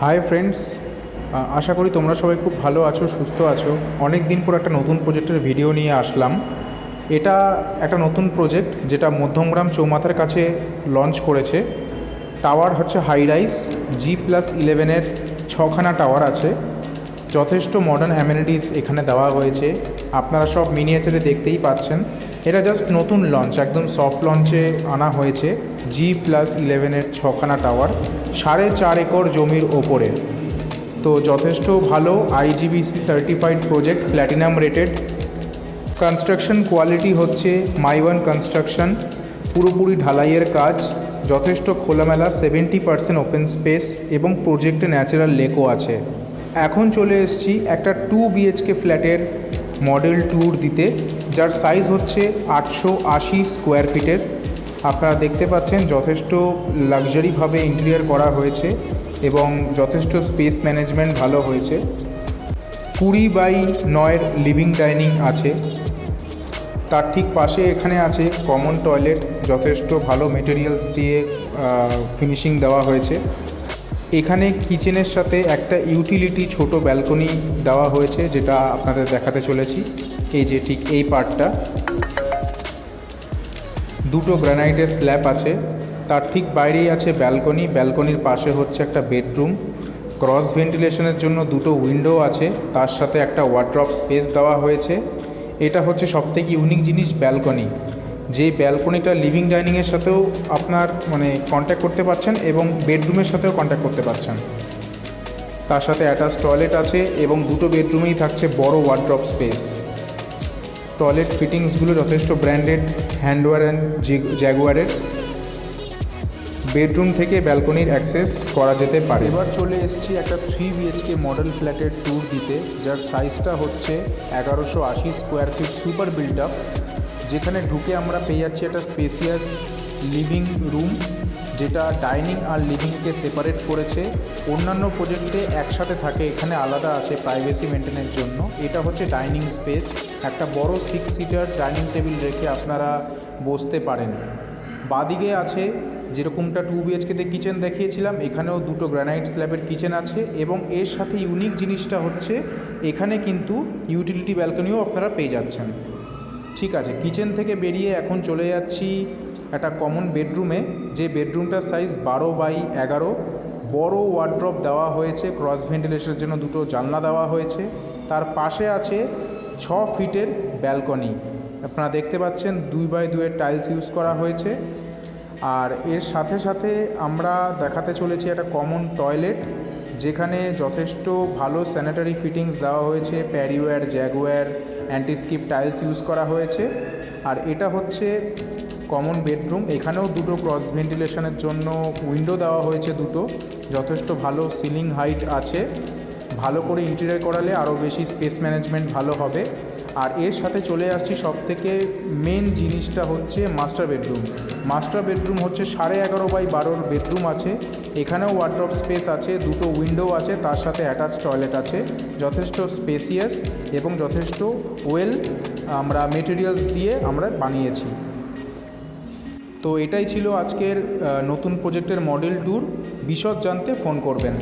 Hi friends, আশা করি তোমরা সবাই খুব ভালো আছো, সুস্থ আছো। অনেক দিন পর একটা নতুন প্রজেক্টের ভিডিও নিয়ে আসলাম। এটা একটা নতুন প্রজেক্ট যেটা মধ্যমগ্রাম চৌমাথার কাছে লঞ্চ করেছে। টাওয়ার হচ্ছে হাই রাইজ G+11-এর 6খানা টাওয়ার আছে। যথেষ্ট মডার্ন অ্যামেনিটিস এখানে দেওয়া হয়েছে, আপনারা সব মিনিয়েচারে দেখতেই পাচ্ছেন। এটা জাস্ট নতুন লঞ্চ, একদম সফট লঞ্চে আনা হয়েছে। G+11-এর 6খানা টাওয়ার 4.5 একর জমির ওপরে। তো যথেষ্ট ভালো IGBC certified project, platinum rated. Construction quality হচ্ছে মাই ওয়ান কনস্ট্রাকশন, পুরোপুরি ঢালাইয়ের কাজ, যথেষ্ট খোলামেলা, 70% ওপেন স্পেস এবং প্রজেক্টে ন্যাচারাল লেকও আছে। এখন চলে এসেছি একটা 2 BHK ফ্ল্যাটের মডেল ট্যুর দিতে, যার সাইজ হচ্ছে 880 স্কোয়ার ফিটের। আপনারা দেখতে পাচ্ছেন যথেষ্ট লাক্সারিভাবে ইন্টেরিয়র করা হয়েছে এবং যথেষ্ট স্পেস ম্যানেজমেন্ট ভালো হয়েছে। 20x9 লিভিং ডাইনিং আছে, তার ঠিক পাশে এখানে আছে কমন টয়লেট, যথেষ্ট ভালো মেটেরিয়ালস দিয়ে ফিনিশিং দেওয়া হয়েছে। এখানে কিচেনের সাথে একটা ইউটিলিটি ছোট ব্যালকনি দেওয়া হয়েছে, যেটা আপনাদের দেখাতে চলেছি। এই যে ঠিক এই পার্টটা, দুটো গ্রানাইটের স্ল্যাব আছে, তার ঠিক বাইরেই আছে ব্যালকনি। ব্যালকনির পাশে হচ্ছে একটা বেডরুম, ক্রস ভেন্টিলেশনের জন্য দুটো উইন্ডো আছে, তার সাথে একটা ওয়ার্ড্রপ স্পেস দেওয়া হয়েছে। এটা হচ্ছে সবথেকে ইউনিক জিনিস, ব্যালকনি। যেই ব্যালকনিটা লিভিং ডাইনিংয়ের সাথেও আপনার কন্ট্যাক্ট করতে পারছেন এবং বেডরুমের সাথেও কন্ট্যাক্ট করতে পারছেন। তার সাথে অ্যাটাচ টয়লেট আছে এবং দুটো বেডরুমেই থাকছে বড় ওয়ার্ড্রপ স্পেস। টয়লেট ফিটিংসগুলো যথেষ্ট ব্র্যান্ডেড, হ্যান্ডওয়্যার অ্যান্ড জ্যাগুয়ারের। বেডরুম থেকে ব্যালকনির অ্যাক্সেস করা যেতে পারে। এবার চলে এসেছি একটা 3 BHK মডেল ফ্ল্যাটের ট্যুর দিতে, যার সাইজটা হচ্ছে 1180 square feet super build up, যেখানে ঢুকে আমরা পেয়ে যাচ্ছি একটা স্পেসিয়াস লিভিং রুম, যেটা ডাইনিং আর লিভিংকে সেপারেট করেছে। অন্যান্য প্রজেক্টে একসাথে থাকে, এখানে আলাদা আছে প্রাইভেসি মেনটেনের জন্য। এটা হচ্ছে ডাইনিং স্পেস, একটা বড় 6 সিটার ডাইনিং টেবিল রেখে আপনারা বসতে পারেন। বাদিকে আছে যেরকমটা 2 BHKতে কিচেন দেখিয়েছিলাম, এখানেও দুটো গ্রানাইট স্ল্যাবের কিচেন আছে এবং এর সাথে ইউনিক জিনিসটা হচ্ছে এখানে কিন্তু ইউটিলিটি ব্যালকনিও আপনারা পেয়ে যাচ্ছেন। ঠিক আছে, কিচেন থেকে বেরিয়ে এখন চলে যাচ্ছি একটা কমন বেডরুমে, যে বেডরুমটার সাইজ 12x11। বড় ওয়ার্ড্রপ দেওয়া হয়েছে, ক্রস ভেন্টিলেশনের জন্য দুটো জানলা দেওয়া হয়েছে। তার পাশে আছে 6 ফিটের ব্যালকনি, আপনারা দেখতে পাচ্ছেন 2x2 টাইলস ইউজ করা হয়েছে। আর এর সাথে সাথে আমরা দেখাতে চলেছি একটা কমন টয়লেট, যেখানে যথেষ্ট ভালো স্যানিটারি ফিটিংস দেওয়া হয়েছে, প্যারিওয়্যার, জ্যাগুয়ার, অ্যান্টিস্কিপ টাইলস ইউজ করা হয়েছে। আর এটা হচ্ছে কমন বেডরুম, এখানেও দুটো ক্রস ভেন্টিলেশনের জন্য উইন্ডো দেওয়া হয়েছে দুটো, যথেষ্ট ভালো সিলিং হাইট আছে। ভালো করে ইন্টেরিয়র করালে আরও বেশি স্পেস ম্যানেজমেন্ট ভালো হবে। আর এর সাথে চলে আসছি সবথেকে মেন জিনিসটা হচ্ছে মাস্টার বেডরুম। মাস্টার বেডরুম হচ্ছে 11.5x12 বেডরুম আছে, এখানেও ওয়ার্ড্রপ স্পেস আছে, দুটো উইন্ডো আছে, তার সাথে অ্যাটাচ টয়লেট আছে। যথেষ্ট স্পেসিয়াস এবং যথেষ্ট ওয়েল আমরা মেটেরিয়ালস দিয়ে আমরা বানিয়েছি। তো এটাই ছিল আজকের নতুন প্রজেক্টের মডেল ট্যুর। বিশদ জানতে ফোন করবেন।